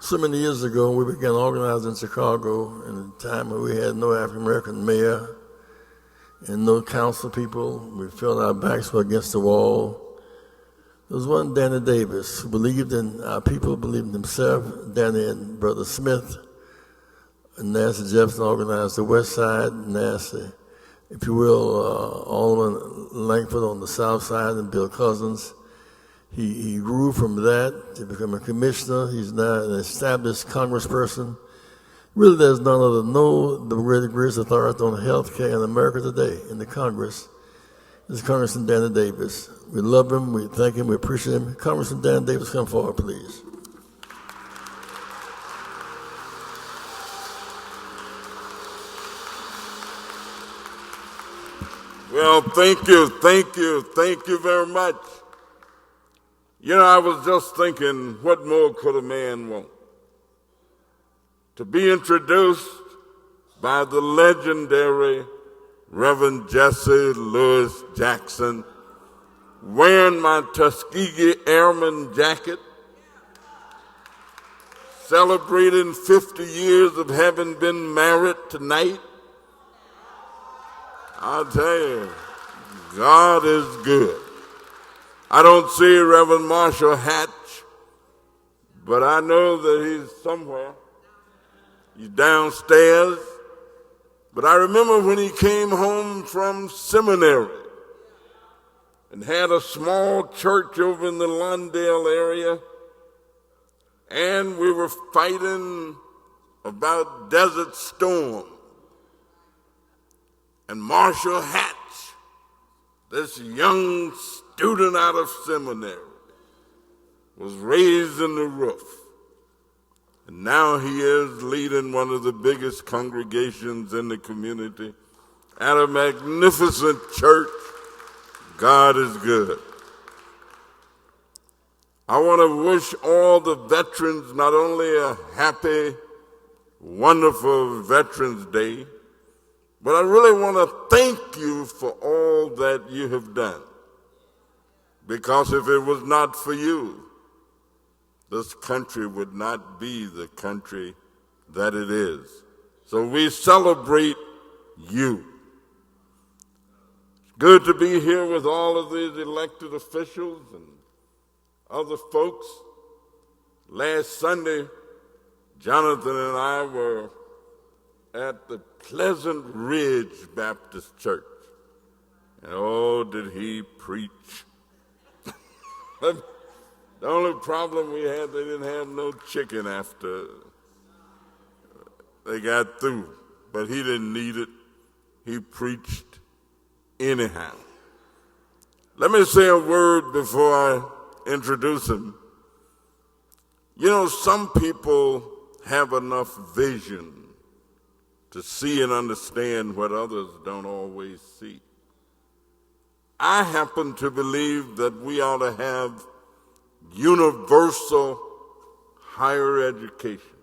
So many years ago, we began organizing in Chicago in a time when we had no African-American mayor and no council people. We felt our backs were against the wall. There was one Danny Davis who believed in our people, believed in himself. Danny and Brother Smith and Nancy Jefferson organized the West Side. Nancy, if you will, Alderman Langford on the South Side, and Bill Cousins. He grew from that to become a commissioner. He's now an established congressperson. Really, there's none other the greatest authority on health care in America today in the Congress is Congressman Danny Davis. We love him, we thank him, we appreciate him. Congressman Danny Davis, come forward, please. Well, thank you very much. You know, I was just thinking, what more could a man want? To be introduced by the legendary Reverend Jesse Louis Jackson, wearing my Tuskegee Airman jacket, celebrating 50 years of having been married tonight. I'll tell you, God is good. I don't see Reverend Marshall Hatch, but I know that he's somewhere. He's downstairs. But I remember when he came home from seminary and had a small church over in the Lawndale area, and we were fighting about Desert Storm. And Marshall Hatch, this young student out of seminary, was raised in the roof. And now he is leading one of the biggest congregations in the community at a magnificent church. God is good. I want to wish all the veterans not only a happy, wonderful Veterans Day, but I really want to thank you for all that you have done. Because if it was not for you, this country would not be the country that it is. So we celebrate you. It's good to be here with all of these elected officials and other folks. Last Sunday, Jonathan and I were at the Pleasant Ridge Baptist Church. And oh, did he preach. The only problem we had, they didn't have no chicken after they got through. But he didn't need it. He preached anyhow. Let me say a word before I introduce him. You know, some people have enough vision to see and understand what others don't always see. I happen to believe that we ought to have universal higher education,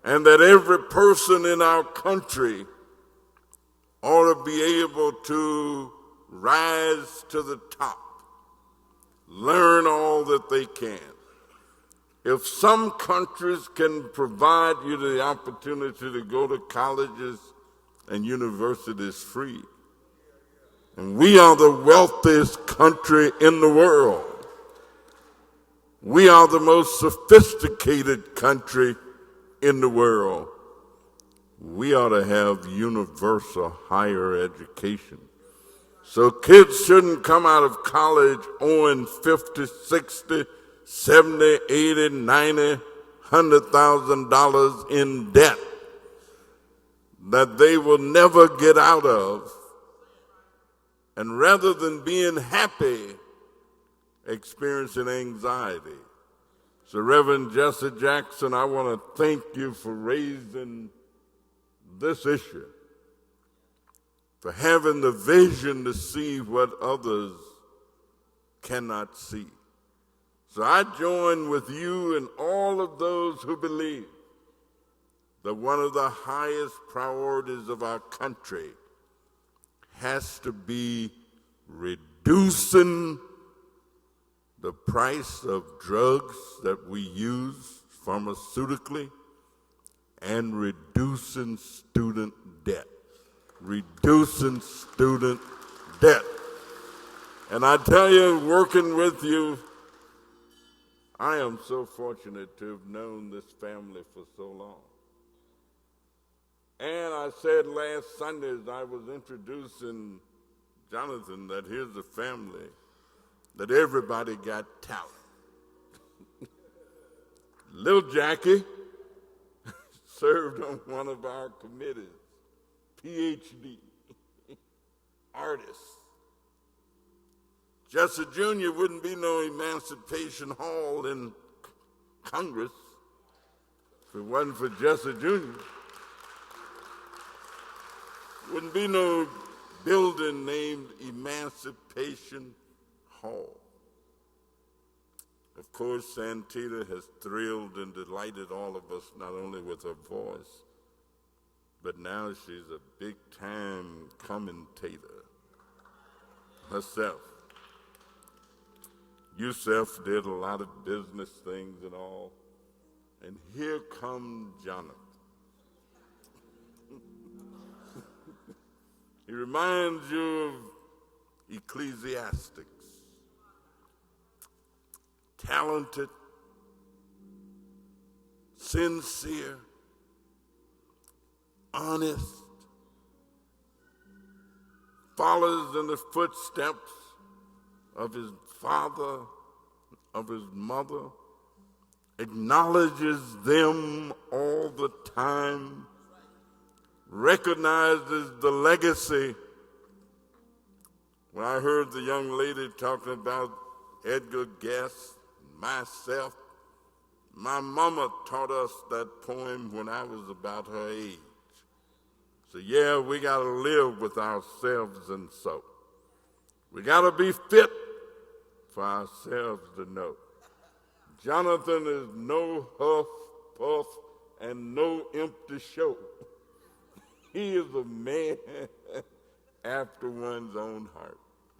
and that every person in our country ought to be able to rise to the top, learn all that they can. If some countries can provide you the opportunity to go to colleges and universities free, and we are the wealthiest country in the world, we are the most sophisticated country in the world, we ought to have universal higher education. So kids shouldn't come out of college owing 50, 60, 70, 80, 90, $100,000 in debt that they will never get out of. And rather than being happy, experiencing anxiety. So Reverend Jesse Jackson, I want to thank you for raising this issue, for having the vision to see what others cannot see. So I join with you and all of those who believe that one of the highest priorities of our country has to be reducing the price of drugs that we use pharmaceutically, and reducing student debt. Reducing student debt. And I tell you, working with you, I am so fortunate to have known this family for so long. And I said last Sunday as I was introducing Jonathan that here's a family that everybody got talent. Little Jackie served on one of our committees, PhD, artist. Jesse Jr. wouldn't be no Emancipation Hall in Congress if it wasn't for Jesse Jr. Wouldn't be no building named Emancipation Hall. Of course, Santita has thrilled and delighted all of us, not only with her voice, but now she's a big-time commentator herself. Yusef did a lot of business things and all, and here comes Jonathan. He reminds you of ecclesiastics. Talented, sincere, honest, follows in the footsteps of his father, of his mother, acknowledges them all the time, recognizes the legacy. When I heard the young lady talking about Edgar Guest, myself, my mama taught us that poem when I was about her age. So yeah, we got to live with ourselves and so. We got to be fit for ourselves to know. Jonathan is no huff, puff, and no empty show. He is a man after one's own heart.